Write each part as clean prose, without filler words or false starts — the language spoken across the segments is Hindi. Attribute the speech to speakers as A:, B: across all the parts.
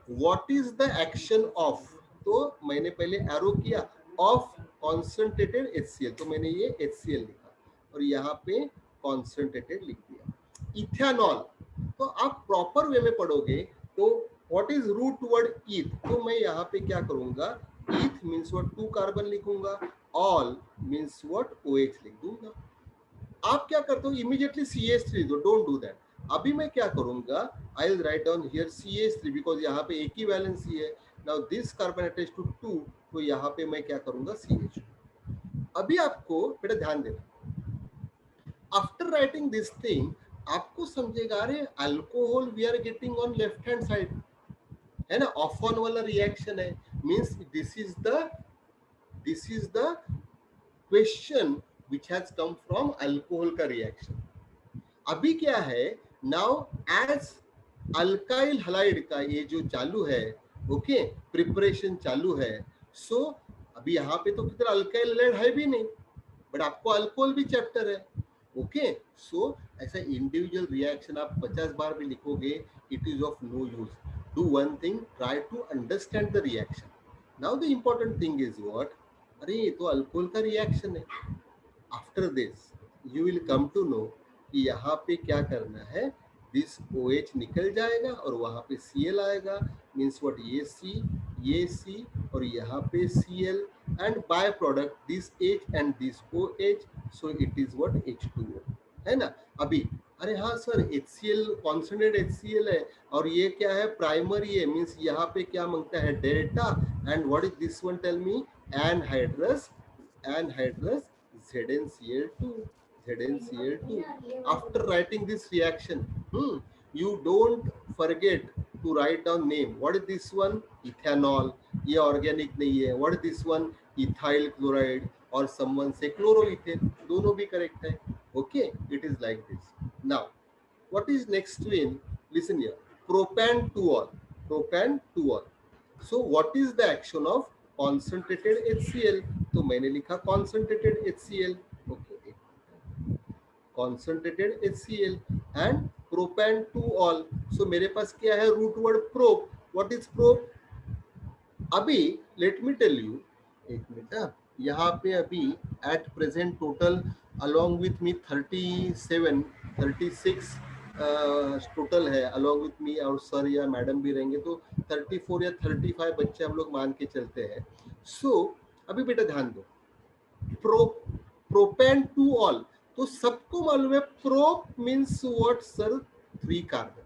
A: What is the action of, तो मैंने पहले एरो किया ऑफ कॉन्सेंट्रेटेड HCl, तो मैंने ये HCl लिखा और यहाँ पे कॉन्सेंट्रेटेड लिख दिया। इथेनॉल, तो आप प्रॉपर वे में पढ़ोगे तो व्हाट इज रूट वर्ड ईथ, तो मैं यहाँ पे क्या करूंगा, ईथ मीन्स व्हाट 2 कार्बन लिखूंगा, ऑल मीन्स व्हाट OH लिख दूंगा। आप क्या करते हो, इमीडिएटली CH3 दो, डोंट डू दैट। अभी मैं क्या करूंगा, I will write down here CH3 because यहाँ पे एक ही वैलेंसी है। Now this carbon attach to 2, तो यहाँ पे मैं क्या करूंगा CH2। अभी आपको बेटा ध्यान देना, आफ्टर राइटिंग दिस थिंग आपको समझेगा, अरे alcohol we are getting on left hand side, है ना, ऑफ ऑन वाला रिएक्शन है, means this is the question which has come from alcohol का रिएक्शन। अभी क्या है, नाउ एज अल्काइल हलाइड का ये जो चालू है, ओके, प्रिपरेशन चालू है, सो अभी यहाँ पे तो कितना अल्काइल हलाइड है भी नहीं, बट आपको अल्कोहल भी चैप्टर है, ओके। सो ऐसा इंडिविजुअल रिएक्शन आप 50 बार भी लिखोगे, it is of no use. Do one thing, try to understand the reaction. Now the important thing is what, अरे ये तो अल्कोहल का रिएक्शन है। After this you will come to know कि यहाँ पे क्या करना है, दिस OH निकल जाएगा और वहाँ पे Cl आएगा, मीन्स व्हाट, ये C और यहाँ पे Cl, and by product this H and this OH, so it is what H2O, है ना। अभी अरे हाँ सर, HCl कॉन्सेंट्रेट HCl है और ये क्या है, प्राइमरी है, मीन्स यहाँ पे क्या मांगता है, delta, and what is this one, tell me, anhydrous ZnCl2, ZnCl2. After writing this reaction, you don't forget to write down name. What is this one? Ethanol. ये ऑर्गेनिक नहीं है. What is this one? Ethyl chloride or someone say chloroethane. दोनों भी करेक्ट है. Okay, it is like this. Now, what is next twin? Listen here. Propan-2-ol. Propan-2-ol. So what is the action of concentrated HCl? तो मैंने लिखा concentrated HCl. Okay, concentrated HCl and propan-2-ol. So मेरे पास क्या है, root word prop. What is prop? अभी लेट मी टेल यू, एक मिनट, यहाँ पे अभी at present total along with me 36 total है, अलोंग विथ मी, और सर या मैडम भी रहेंगे तो 34 या 35 बच्चे हम लोग मान के चलते हैं। सो अभी बेटा ध्यान दो, प्रो प्रोपेन टू ऑल, तो सबको मालूम है prop means what sir, 3 carbon,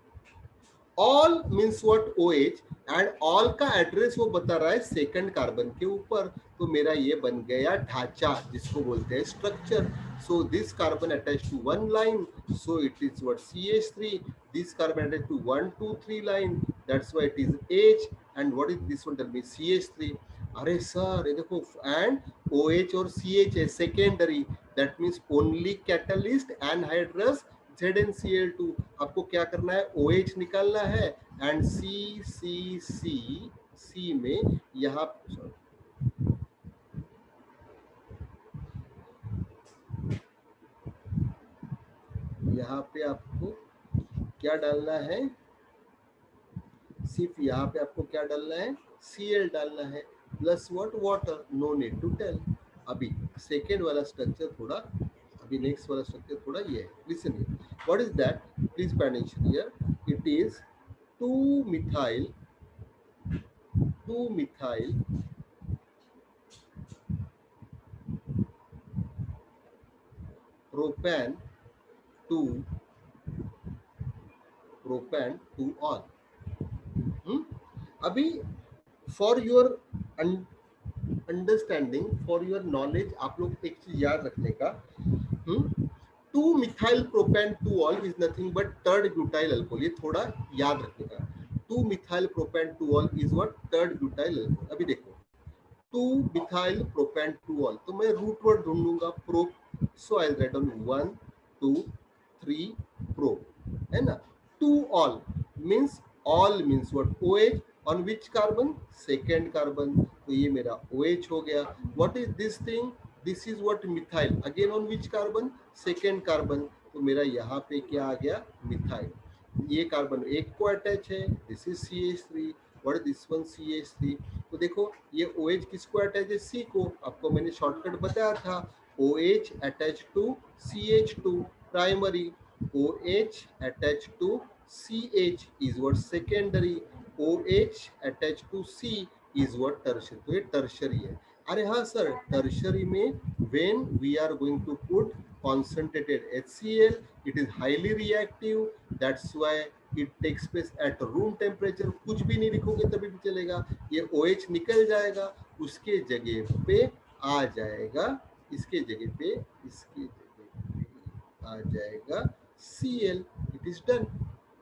A: all means what OH, and all का एड्रेस वो बता रहा है सेकंड कार्बन के ऊपर, तो मेरा ये बन गया ढांचा जिसको बोलते हैं structure. So this carbon attach to 1 line, so it is what CH3, this carbon attach to 1 2 3 line, that's why it is H, and what is this one, tell me, CH3। अरे सर ये देखो, एंड OH और CH है secondary, that means only catalyst anhydrous ZnCl2। आपको क्या करना है, OH निकालना है, एंड C में यहाँ पे आपको क्या डालना है, सिर्फ यहाँ पे आपको क्या डालना है, Cl डालना है, plus what, water, no need to tell. अभी सेकेंड वाला स्ट्रक्चर थोड़ा, अभी नेक्स्ट वाला स्ट्रक्चर थोड़ा ये है, listen here, what is that, please pay attention here, it is 2 methyl propan to all। अभी for your understanding, for your knowledge, आप लोग एक चीज याद रखने का, 2-methyl-propan-2-ol is nothing but third butyl alcohol, ये थोड़ा याद रखने का। 2-methyl-propan-2-ol is what, third butyl alcohol. अभी देखो 2-methyl-propan-2-ol, तो मैं रूट वर्ड ढूंढूंगा prop, so I write down 1 2 3 prop, है ना। Two ol means, ol means what, OH on which carbon, second carbon, तो ये मेरा OH हो गया। What is this thing, this is what methyl, again on which carbon, second carbon, तो मेरा यहाँ पे क्या आ गया, मिथाइल। ये कार्बन एक को अटैच है, this is CH3, what is this one CH3। तो देखो ये OH किसको अटैच है, C को, आपको मैंने शॉर्टकट बताया था, OH attach to CH2 primary, OH attach to CH is what secondary, OH attach to C is what tertiary. तो ये टर्शरी है। अरे हाँ सर, टर्शरी में when we are going to put concentrated HCl, it is highly reactive, that's why it takes place at room temperature। कुछ भी नहीं लिखोगे तभी भी चलेगा, ये OH निकल जाएगा, उसके जगह पे आ जाएगा, इसके जगह पे, इसके जगह पे आ जाएगा Cl, it is done.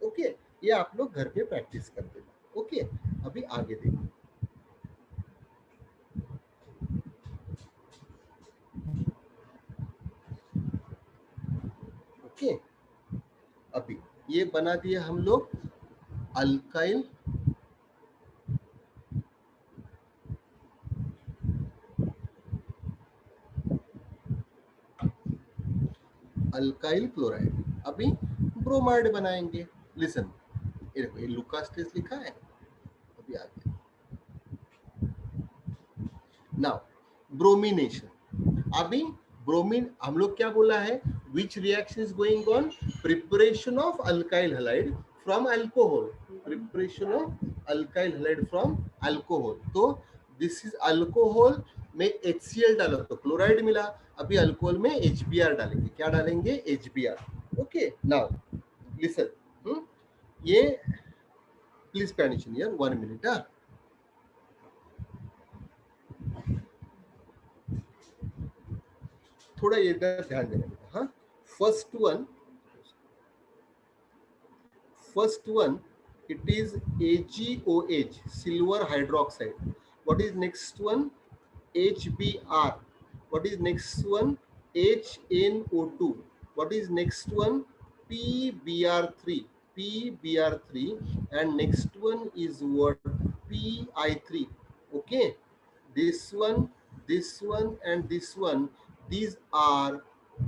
A: Okay, ये आप लोग घर पे प्रैक्टिस कर देना। ओके, अभी आगे देखो। ओके, अभी ये बना दिया हम लोग अल्काइल अल्काइल क्लोराइड। अभी ब्रोमाइड बनाएंगे। लिसन, ये देखो, ये लुकास टेस्ट लिखा है। अभी आगे नाउ ब्रोमिनेशन। अभी ब्रोमीन हम लोग क्या बोला है, which reaction is going on, preparation of alkyl halide from alcohol, preparation of alkyl halide from alcohol. तो दिस इज अल्कोहल में HCl डाला तो क्लोराइड मिला, अभी अल्कोहल में HBr डालेंगे। क्या डालेंगे, HBr। ओके, नाउ लिसन, ये please pay attention here, 1 minute. थोड़ा ये ध्यान देना बेटा। हाँ, first one, it is AgOH, silver hydroxide। What is next one, HBr। What is next one, HNO2। What is next one, PBr3, and next one is what, Pi3। Okay, this one and this one, these are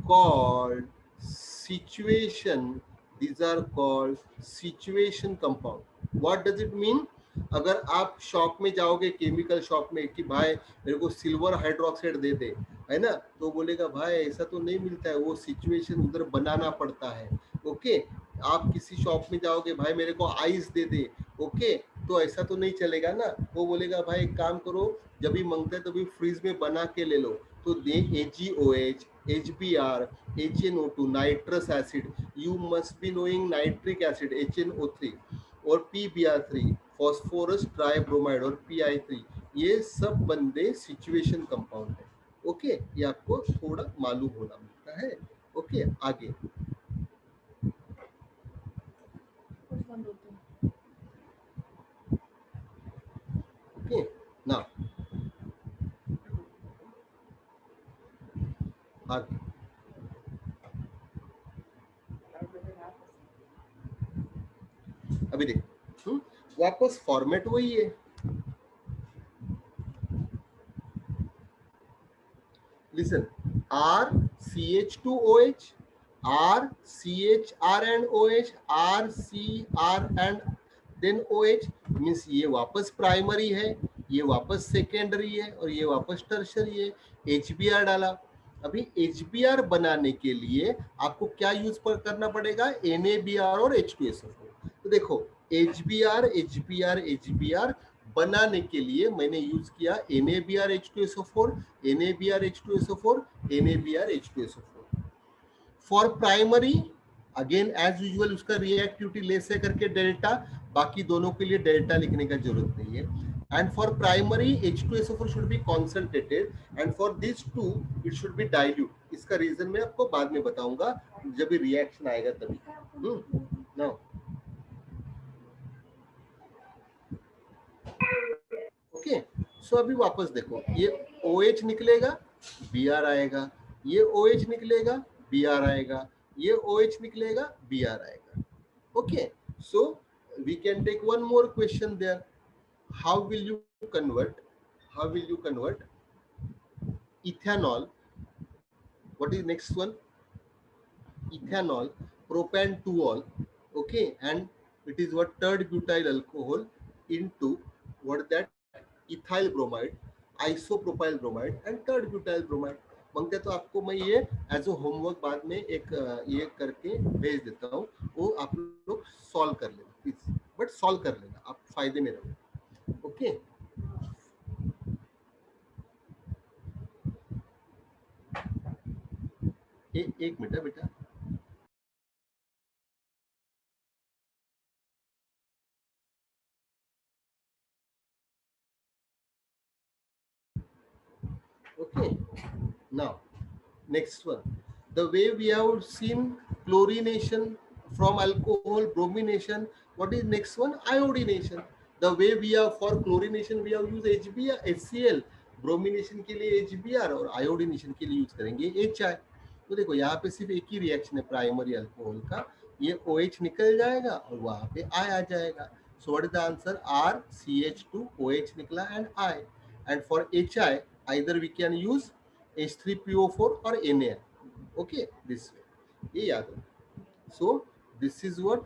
A: called situation, these are called situation compound। what does it mean, अगर आप शॉप में जाओगे, केमिकल शॉप में, कि भाई मेरे को सिल्वर हाइड्रोक्साइड दे दे, है ना, तो बोलेगा भाई ऐसा तो नहीं मिलता है, वो सिचुएशन उधर बनाना पड़ता है। ओके, आप किसी शॉप में जाओगे, भाई मेरे को आइस दे दे, ओके, तो ऐसा तो नहीं चलेगा ना, वो बोलेगा भाई एक काम करो, जब भी मांगता है तभी फ्रीज में बना के ले लो। तो दे AgOH, HBr, HNO2, nitrous acid, you must be knowing nitric acid HNO3, और PBr3, फॉस्फोरस ट्राइब्रोमाइड, और Pi3, ये सब बंदे सिचुएशन कंपाउंड है। ओके, ये आपको थोड़ा मालूम होना मिलता है। ओके, आगे ओके, ना आगे अभी देखो, वापस फॉर्मेट वही है। Listen, RCH2OH, RCHR and OH, RCR and then OH, means ये वापस प्राइमरी है, ये वापस सेकेंडरी है, और ये वापस टर्शरी है। HBr डाला। अभी HBr बनाने के लिए आपको क्या यूज करना पड़ेगा, NaBr और H2SO4। तो देखो HBr बनाने के लिए मैंने यूज किया NaBrH2SO4, NaBrH2SO4, NaBrH2SO4। For primary again as usual उसका रिएक्टिविटी लेस है करके डेल्टा, बाकी दोनों के लिए डेल्टा लिखने का जरूरत नहीं है। And for primary H2SO4 should be concentrated, and for this two it should be dilute. इसका रीजन मैं आपको बाद में बताऊंगा, जब भी रिएक्शन आएगा तभी। नाउ ओके, सो अभी वापस देखो, ये OH निकलेगा, Br आएगा, ये OH निकलेगा, Br आएगा, ये OH निकलेगा, Br आएगा। Okay, so we can take one more question there, how will you convert, ethanol, what is next one, ethanol, propan 2ol, okay, and it is what, third butyl alcohol, into what that ethyl bromide, isopropyl bromide and third butyl bromide. मांगते तो आपको मैं ये एज अ होमवर्क बाद में एक ये करके भेज देता हूँ, वो आप लोग सॉल्व कर लेना प्लीज, बट सॉल्व कर लेना, आप फायदे में रहो. ओके एक मिनट बेटा. Okay, now next one. The way we have seen chlorination from alcohol, bromination. What is next one? Iodination. The way we have for chlorination we have used HBr, HCl. Bromination के लिए HBr और आयोडीनेशन के लिए यूज करेंगे HI. तो देखो यहाँ पे सिर्फ एक ही रिएक्शन है प्राइमरी अल्कोहल का, ये OH निकल जाएगा और वहां पे I आ जाएगा. So what is the answer? RCH2 OH निकला and I. And for HI either we can use H3PO4 or Na. Okay, this way. ये याद रखो. So this is what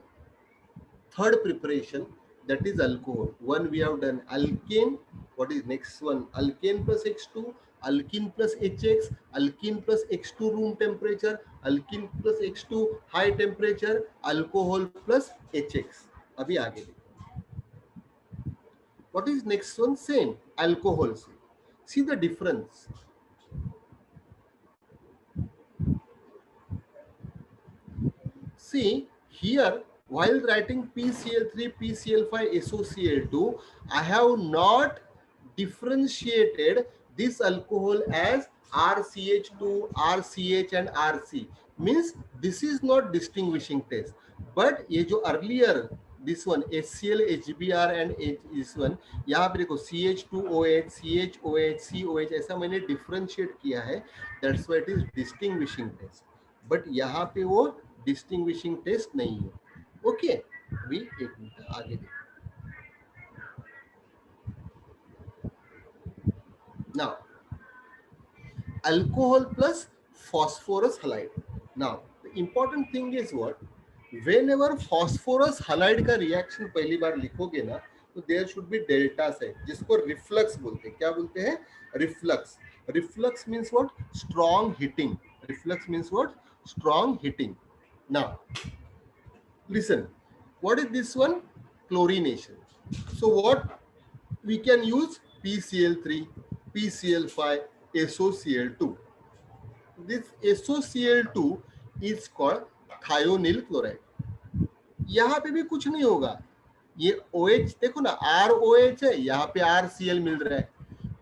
A: third preparation, that is alcohol. One we have done alkane. What is next one? Alkane plus H2, alkene plus HX, alkene plus X2 room temperature, alkene plus X2 high temperature, alcohol plus HX. अभी आगे देखो. What is next one? Same alcohol. See the difference. See here, while writing PCl3, PCl5, SOCl2, I have not differentiated this alcohol as RCH2, RCH and RC. Means this is not distinguishing test. But ये जो earlier this one HCl, HBr and this one, यहाँ पे देखो CH2OH, CHOH, COH ऐसा मैंने differentiate किया है. That's why it is distinguishing test. But यहाँ पे वो डिस्टिंग्विशिंग टेस्ट नहीं है. ओके अभी एक मिनट आगे देखो. Now alcohol plus phosphorus halide. Now the important thing is what, whenever phosphorus halide का रिएक्शन पहली बार लिखोगे ना तो देयर शुड बी डेल्टा से, जिसको रिफ्लक्स बोलते हैं. क्या बोलते हैं? Reflux. Reflux means what? Strong heating. Reflux means what? Strong heating. Now listen, what is this one? Chlorination. So what we can use? PCl3, PCl5, SOCl2. This SOCl2 is called thionyl chloride. यहाँ पे भी कुछ नहीं होगा. ये OH देखो ना, ROH है, यहाँ पे RCl मिल रहा है.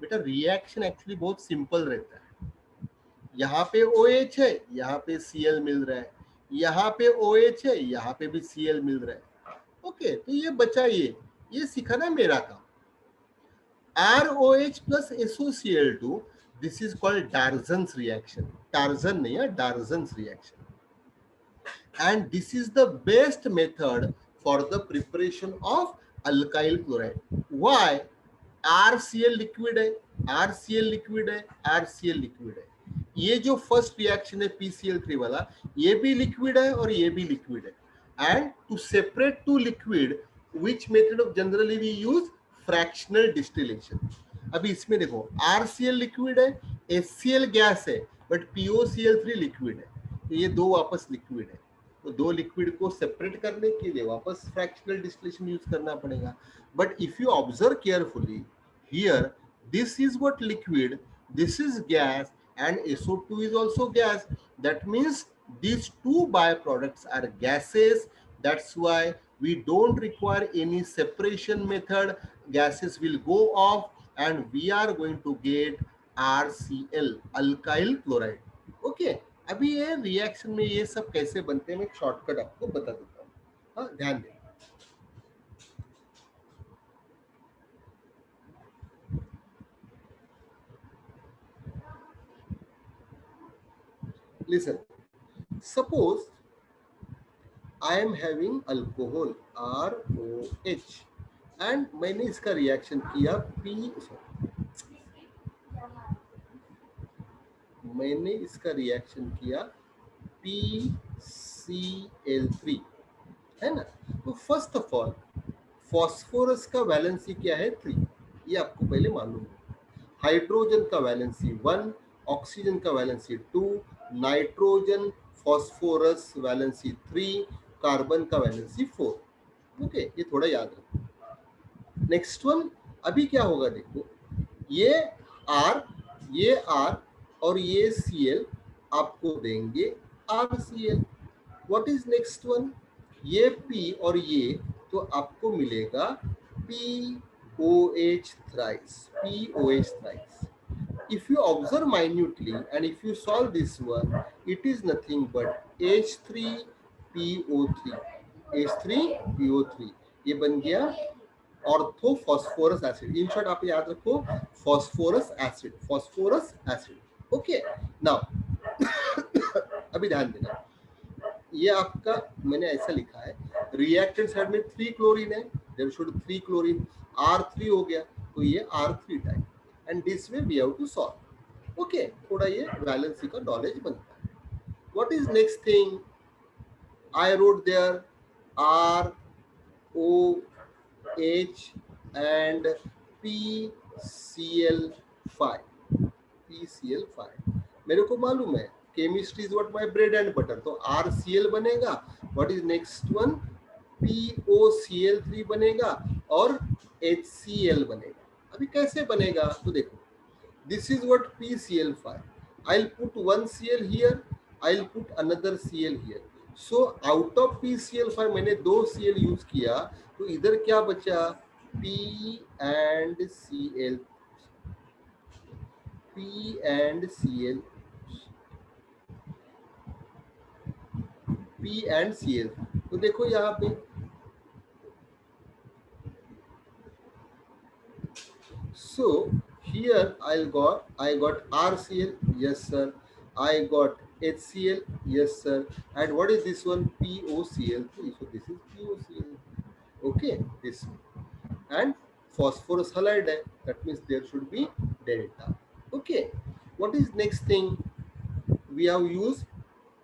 A: बेटा रिएक्शन एक्चुअली बहुत सिंपल रहता है. यहाँ पे OH है, यहाँ पे Cl मिल रहा है, यहाँ पे OH है, यहाँ पे भी Cl मिल रहा है. ओके तो ये बचा ये सिखाना मेरा काम. ROH plus SOCl2, this is called Darzan's reaction. Tarzan नहीं है, Darzan's reaction. And this is the best method for the preparation of alkyl chloride. Why? RCl liquid है, RCl liquid है, RCl liquid है. ये जो फर्स्ट रिएक्शन है PCl3 वाला, ये भी लिक्विड है और ये भी लिक्विड है. And to separate two liquid, which method of generally we use? Fractional distillation. अभी इसमें देखो RCl लिक्विड है, HCl गैस है, बट POCl3 लिक्विड है. तो ये दो वापस लिक्विड है. तो दो लिक्विड को सेपरेट करने के लिए वापस फ्रैक्शनल डिस्टिलेशन यूज करना पड़ेगा. But if you observe carefully, here this is what liquid, this is gas and SO2 is also gas. That means these two byproducts are gases. That's why we don't require any separation method. Gases will go off and we are going to get RCl, alkyl chloride. Okay, अभी ये रिएक्शन में ये सब कैसे बनते हैं मैं शॉर्टकट आपको बता देता हूँ. हाँ ध्यान दें. Listen, suppose I am having alcohol ROH and मैंने इसका रिएक्शन किया मैंने इसका रिएक्शन किया PCl3 है ना. तो फर्स्ट ऑफ ऑल फॉस्फोरस का वैलेंसी क्या है 3, ये आपको पहले मालूम है। हाइड्रोजन का वैलेंसी 1, ऑक्सीजन का valency 2, nitrogen phosphorus valency 3, carbon का वैलेंसी 4। ओके, ये थोड़ा याद रखो। नेक्स्ट वन, अभी क्या होगा देखो, ये आर, ये आर और ये Cl आपको देंगे RCl। What is next one, ये P और ये तो आपको मिलेगा POH thrice, POH thrice। If you observe minutely and if you solve this one, it is nothing but H3PO3, H3PO3, ये बन गया ortho phosphorous acid. In short आप याद रखो phosphorous acid, phosphorous acid. Okay, now अभी ध्यान देना, ये आपका मैंने ऐसा लिखा है, रिएक्टेंट साइड में 3 क्लोरीन है, देयर शुड 3 क्लोरीन, R3 हो गया तो ये R3 type, and this way we have to solve. Okay, थोड़ा ये वैलेंसी का नॉलेज बनता है। What is next thing, I wrote there ROH and PCl5, PCl5 मेरे को मालूम है, chemistry is what my bread and butter, तो RCl बनेगा। What is next one, POCl3 बनेगा और HCl बनेगा। अभी कैसे बनेगा तो देखो, this is what PCl5, I'll put one Cl here, I'll put another Cl here, so out of PCl5 मैंने 2 Cl यूज किया तो इधर क्या बचा, P and Cl, P and Cl, P and Cl। तो देखो यहाँ पे, so here I got RCl, yes sir, I got HCl, yes sir, and what is this one, POCl3, so this is POCl, okay, this one, and phosphorus halide hai, that means there should be delta। Okay, what is next thing, we have used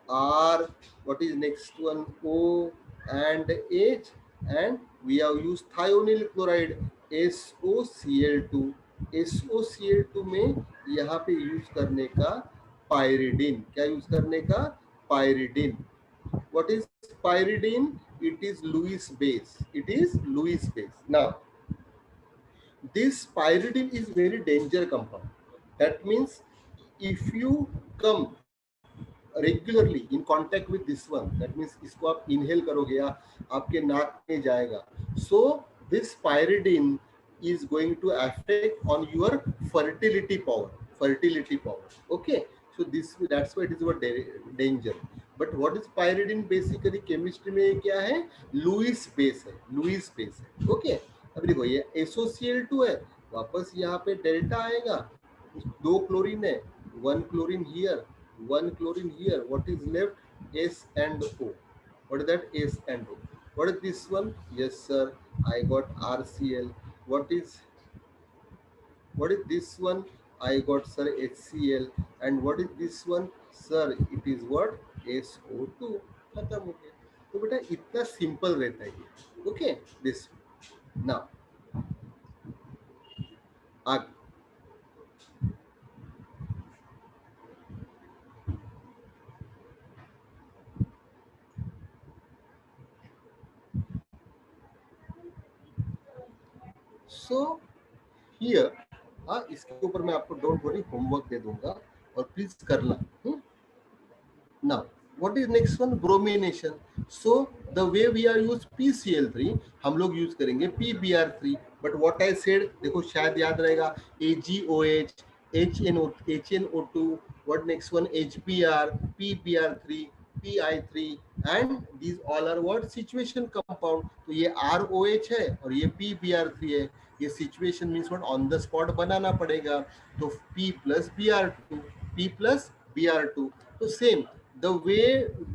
A: R, what is next one, O and H, and we have used thionyl chloride SOCl2। SOCl2 में यहाँ पे यूज करने का पायरिडीन, क्या यूज करने का, pyridine. what is pyridine, it is Lewis base, it is Lewis base। now this pyridine is very danger compound, that means if you come regularly in contact with this one, that means इसको आप इनहेल करोगे या आपके नाक में जाएगा, so this pyridine is going to affect on your fertility power, fertility power। okay, so this, that's why it is a danger। but what is pyridine, basically chemistry में क्या है, लुईस बेस है, लुईस बेस है। okay, अब देखो ये SOCl2 है, वापस यहाँ पे डेल्टा आएगा, 2 क्लोरीन है, 1 chlorine here, 1 chlorine here, what is left, S and O। what is that, S and O। what is this one, yes sir, I got RCl। what is this one, I got sir HCl, and what is this one sir, it is what, SO2। खत्म हो गया। तो बेटा इतना सिंपल रहता है ये। ओके, दिस नाउ आगे, सो हियर, हाँ इसके ऊपर मैं आपको डोंट वरी होमवर्क दे दूंगा और प्लीज करना। now what is next one, bromination। so the way we are use PCl3, हम लोग यूज करेंगे PBr3, but what I said देखो शायद याद रहेगा, AgOH, HNO2, what next one, HBr, PBr3, PI3, and these all are what, situation compound। तो ये ROH है और ये PBr3 है, ये situation means what, on the spot बनाना पड़ेगा, तो P plus Br2, P plus Br2। तो same the way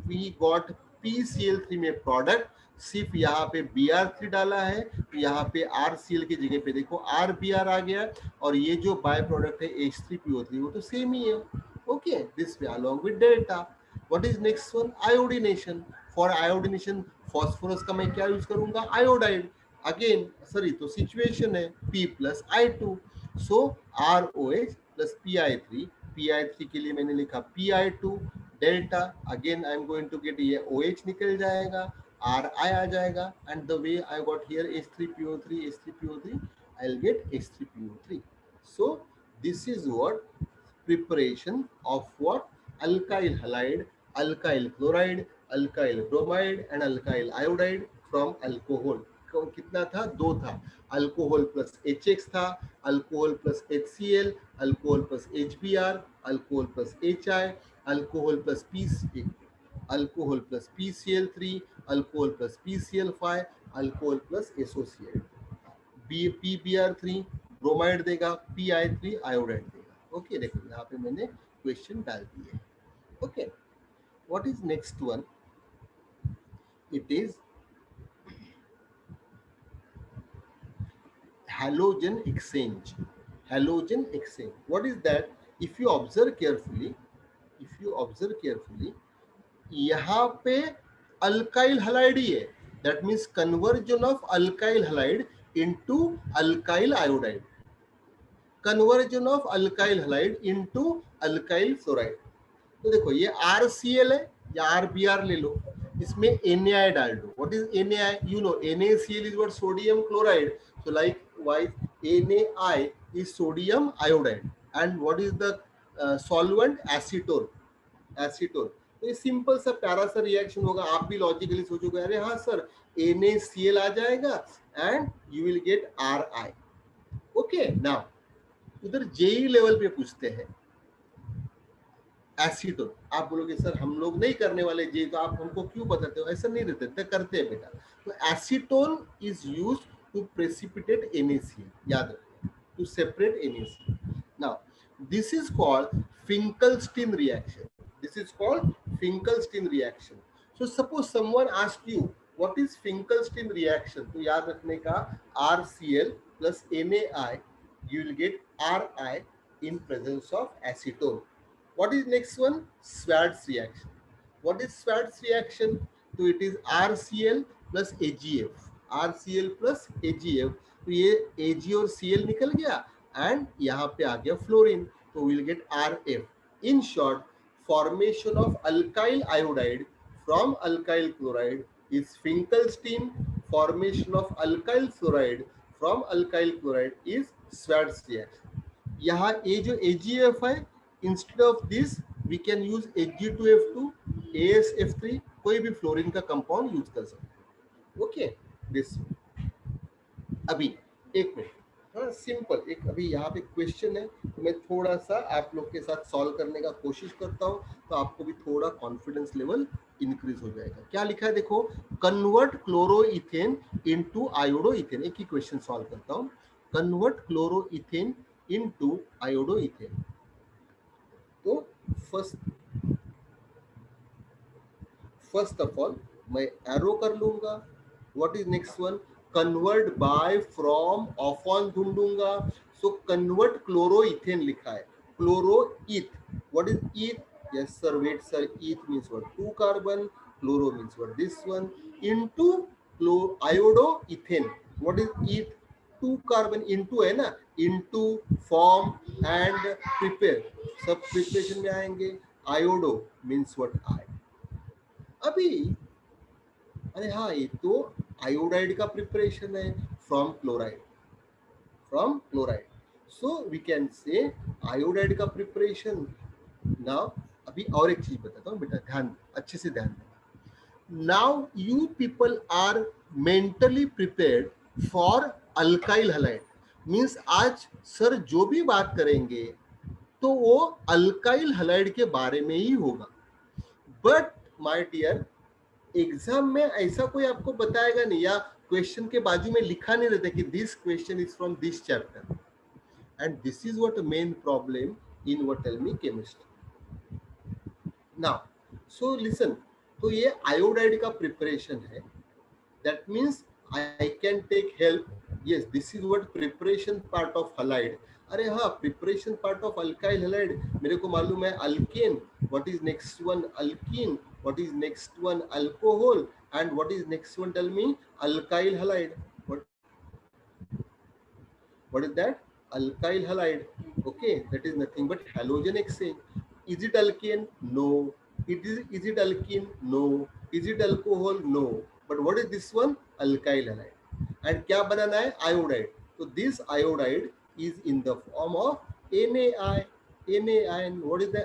A: we got PCl3 में प्रोडक्ट, सिर्फ यहाँ पे Br3 डाला है तो यहाँ पे RCl की जगह पे देखो RBr आ गया, और ये जो बाय प्रोडक्ट है H3PO3 वो तो सेम ही है। Okay, this way along with delta. What is next one, iodination. For iodination phosphorus का मैं क्या यूज करूंगा, आयोडाइड। अगेन सॉरी तो सिचुएशन है P plus I2, so ROH plus PI3 के लिए मैंने लिखा PI2 delta, again I am going to get ये OH निकल जाएगा, RI आ जाएगा, and the way I got here H3PO3 I'll get H3PO3. So this is what preparation of what alkyl halide, alkyl chloride, alkyl bromide and alkyl iodide from alcohol. कितना था? दो था, अल्कोहल प्लस HX था, alcohol plus HCl, alcohol plus HBr, alcohol plus HI, alcohol plus PC, alcohol plus PCl3, alcohol plus PCl5, alcohol plus associate, PBr3 bromide देगा, PI3 आयोडाइड देगा। ओके देखो यहाँ पे मैंने क्वेश्चन डाल दिए। Okay, what is next one? It is halogen exchange. Halogen exchange, what is that? If you observe carefully, यहाँ पे अल्काइल हलाइड ही है, that means conversion of alkyl halide into alkyl iodide, conversion of alkyl halide into alkyl fluoride. तो देखो ये RCl है या RBr ले लो, इसमें NaI डाल दो। What is NaI? You know NaCl is what? Sodium chloride. So like wise NaI is sodium iodide, and what is the solvent? Acetone. तो ये सिंपल सा प्यारा सा रिएक्शन होगा। आप भी लॉजिकली सोचोगे अरे हाँ सर NaCl आ जाएगा and you will get Ri। Okay, now उधर जेई लेवल पे पूछते हैं एसीटोन। आप बोलोगे सर हम लोग नहीं करने वाले जे, तो आप हमको क्यों बताते हो? ऐसा नहीं रहते, करते हैं बेटा। तो acetone is use to precipitate NaCl, याद रखिए, to separate NaCl। Now this is called Finkelstein reaction. So suppose someone ask you what is Finkelstein reaction, तो याद रखने का RCl plus NaI you will get Ri in presence of acetone. What is next one? Schwarz reaction. What is Schwarz reaction? So it is RCl plus AgF. तो ये Ag और Cl निकल गया एंड यहाँ पे आ गया फ्लोरीन, तो will get RF. In short, formation of alkyl iodide from alkyl chloride is Finkelstein. Formation of alkyl fluoride from alkyl chloride is Schwarz reaction. यहाँ ये जो AgF है, instead of this we can use Ag2F2, AsF3, कोई भी फ्लोरीन का कंपाउंड यूज कर सकते हैं। ओके, दिस अभी एक मिनट, हाँ सिंपल एक अभी यहाँ पे क्वेश्चन है, तो मैं थोड़ा सा आप लोग के साथ सॉल्व करने का कोशिश करता हूँ, तो आपको भी थोड़ा कॉन्फिडेंस लेवल इंक्रीज हो जाएगा। क्या लिखा है देखो, कन्वर्ट क्लोरोइथेन इनटू आयोडोइथेन। एक ही क्वेश्चन सॉल्व करता हूँ, कन्वर्ट क्लोरोइथेन इनटू आयोडोइथेन। तो फर्स्ट ऑफ ऑल मैं एरो कर लूंगा। What is next one? Convert by from of on ढूंढूंगा। सो कन्वर्ट क्लोरोइथेन लिखा है, chloroeth. What is eth? yes sir, wait sir, eth means what? 2 carbon, chloro means what? this one, into iodoethane. what is eth? 2 carbon, into है ना, into form and prepare, सब प्रिपरेशन में आएंगे। Iodo means what? आई। अभी अरे हाँ, ये तो आयोडाइड का प्रिपरेशन है from chloride, so we can say iodide का प्रिपरेशन। नाउ अभी और एक चीज बताता हूँ बेटा, ध्यान अच्छे से ध्यान देना। Now you people are mentally prepared for alkyl halide, means आज सर जो भी बात करेंगे तो वो अल्काइल हैलाइड के बारे में ही होगा। बट माय डियर, एग्जाम में ऐसा कोई आपको बताएगा नहीं, या क्वेश्चन के बाजू में लिखा नहीं रहता कि this question is from this chapter, and this is what main problem in what tell me chemistry. Now so listen, तो ये आयोडाइड का प्रिपरेशन है, that means I can take help. Yes, this is what preparation part of halide. अरे हाँ, preparation part of alkyl halide मेरे को मालूम है, alkane. What is next one? Alkene. What is next one? Alcohol. And what is next one? Tell me. Alkyl halide. What is that? Alkyl halide. Okay, that is nothing but halogen exchange. Is it alkane? No. Is it alkene? No. Is it alcohol? No. But what is this one? Alkyl halide. And क्या बनाना है? Iodide. So this iodide is in the form of NaI. NaI. And what is the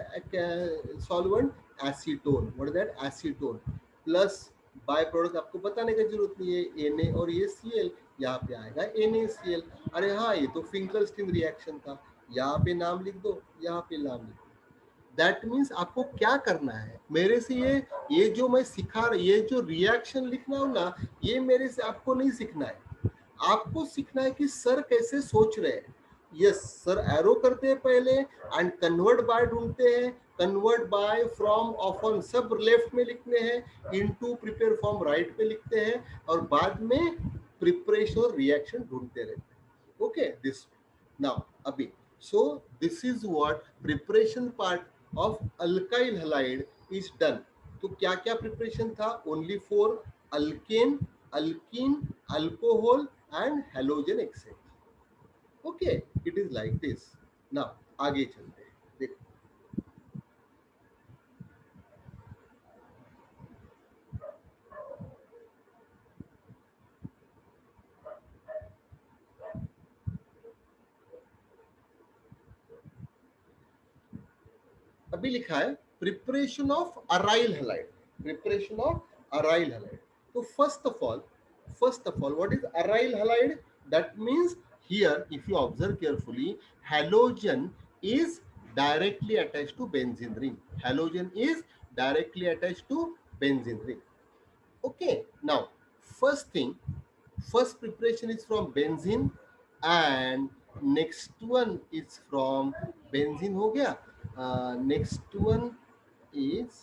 A: solvent? Acetone. What is that? Acetone. Plus by product आपको बताने की जरूरत नहीं है, Na और ये Cl, यहाँ पे आएगा NaCl. अरे हाँ, ये तो फिंकलस्टीन रिएक्शन था, यहाँ पे नाम लिख दो, यहाँ पे नाम लिख दो. दैट मीन्स आपको क्या करना है मेरे से, ये जो मैं सिखा रहा, ये जो रिएक्शन लिखना हो ना, ये मेरे से आपको नहीं सीखना है. आपको सीखना है कि सर कैसे सोच रहे हैं. यस सर, एरो करते हैं पहले एंड कन्वर्ट बाय ढूंढते हैं, कन्वर्ट बाय फ्रॉम ऑफन सब लेफ्ट में लिखते हैं, इनटू प्रिपेयर फ्रॉम राइट पे लिखते हैं, और बाद में प्रिपरेशन और रिएक्शन ढूंढते रहते हैं. ओके, दिस नाउ अभी. So this is what preparation part of alkyl halide is done. तो क्या क्या प्रिपरेशन था? Only for alkane, alkene, alcohol and halogen exchange. Okay, it is like this. Now आगे चलते हैं. देखो अभी लिखा है preparation of aryl halide. Preparation of aryl halide. तो first of all what is aryl halide? That means here if you observe carefully, halogen is directly attached to benzene ring. Halogen is directly attached to benzene ring. Okay, now first preparation is from benzene and next one is from benzene हो गया. Next one is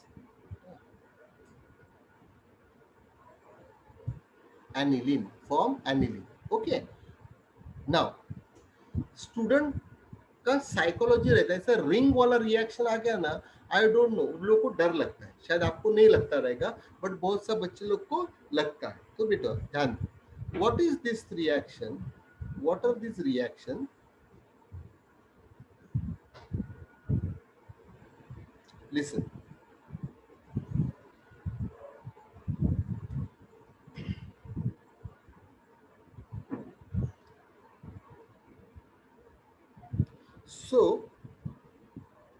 A: aniline, from aniline. Okay, now student का साइकोलॉजी रहता है, सर रिंग वाला रिएक्शन आ गया ना, आई डोंट नो, उन लोगों को डर लगता है, शायद आपको नहीं लगता रहेगा, बट बहुत सा बच्चे लोग को लगता है. तो बेटा ध्यान, what is this reaction? What are this reaction? Listen. So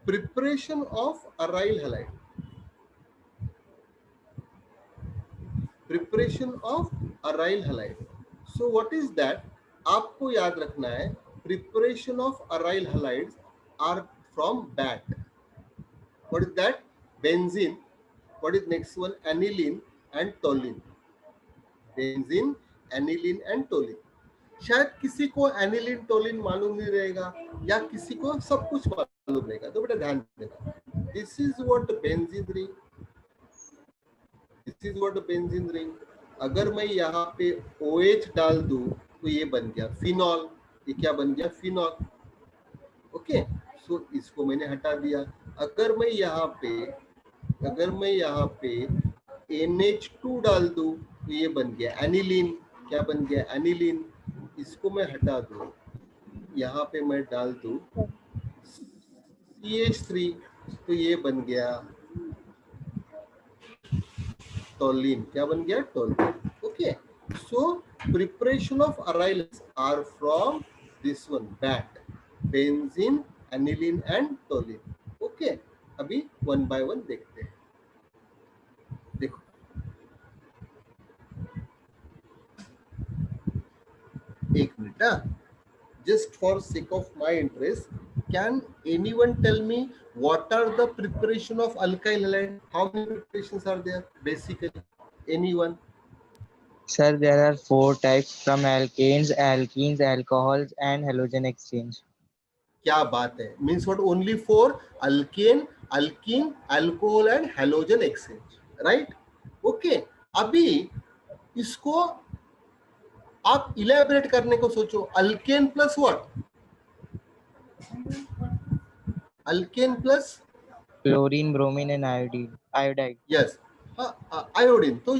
A: preparation of aryl halide, preparation of aryl halide. So what is that? आपको याद रखना है, preparation of aryl halides are from BAT. What is that? Benzene. What is next one? Aniline and toluene. Benzene, aniline and toluene. शायद किसी को एनिलिन टोलिन मालूम नहीं रहेगा, या किसी को सब कुछ मालूम रहेगा. तो बेटा ध्यान देना, this is what benzene ring, this is what benzene ring. अगर मैं यहाँ पे OH डाल दूं तो ये बन गया फिनॉल. ये क्या बन गया? फिनॉल. ओके, सो इसको मैंने हटा दिया. अगर मैं यहाँ पे NH2 डाल दूं तो ये बन गया एनिलीन. क्या बन गया? एनिलीन. इसको मैं हटा दूं, यहाँ पे मैं डाल दूं CH3 तो ये बन गया टोलिन. क्या बन गया? Toluene. Okay, so preparation of aryl are from this one, BAT, benzene, aniline and toluene. Okay, अभी वन बाय वन देखते हैं. देखो एक minute, just for sake of my interest, can anyone tell me what are the preparation of alkyl halide? How many preparations are there basically? Anyone?
B: Sir, there are 4 types from alkanes, alkenes, alcohols, and halogen exchange.
A: क्या बात है, means what? Only for alkane, alkene, alcohol and halogen exchange, right? Okay, अभी इसको आप इलेबरेट करने को सोचो. Alkane plus what? Alkane plus
B: Chlorine, bromine, and iodide.
A: Yes, iodine. तो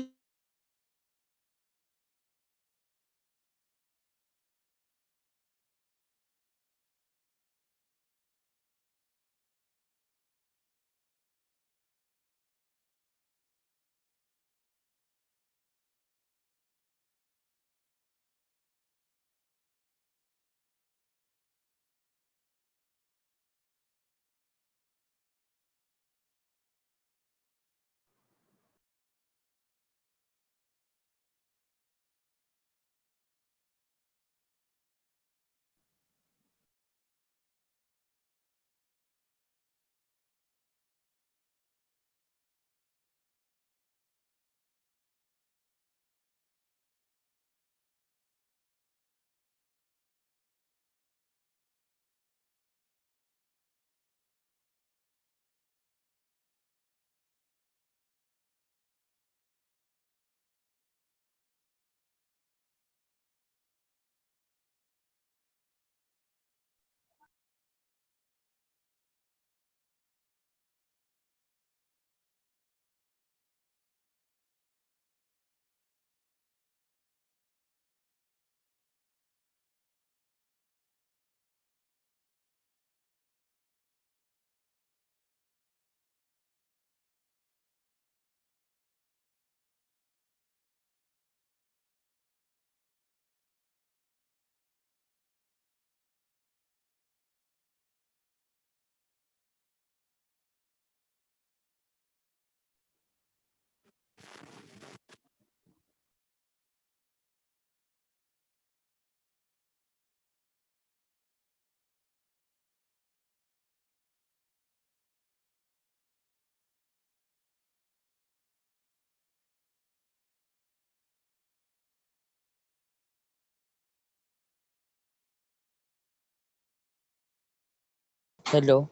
B: Hello.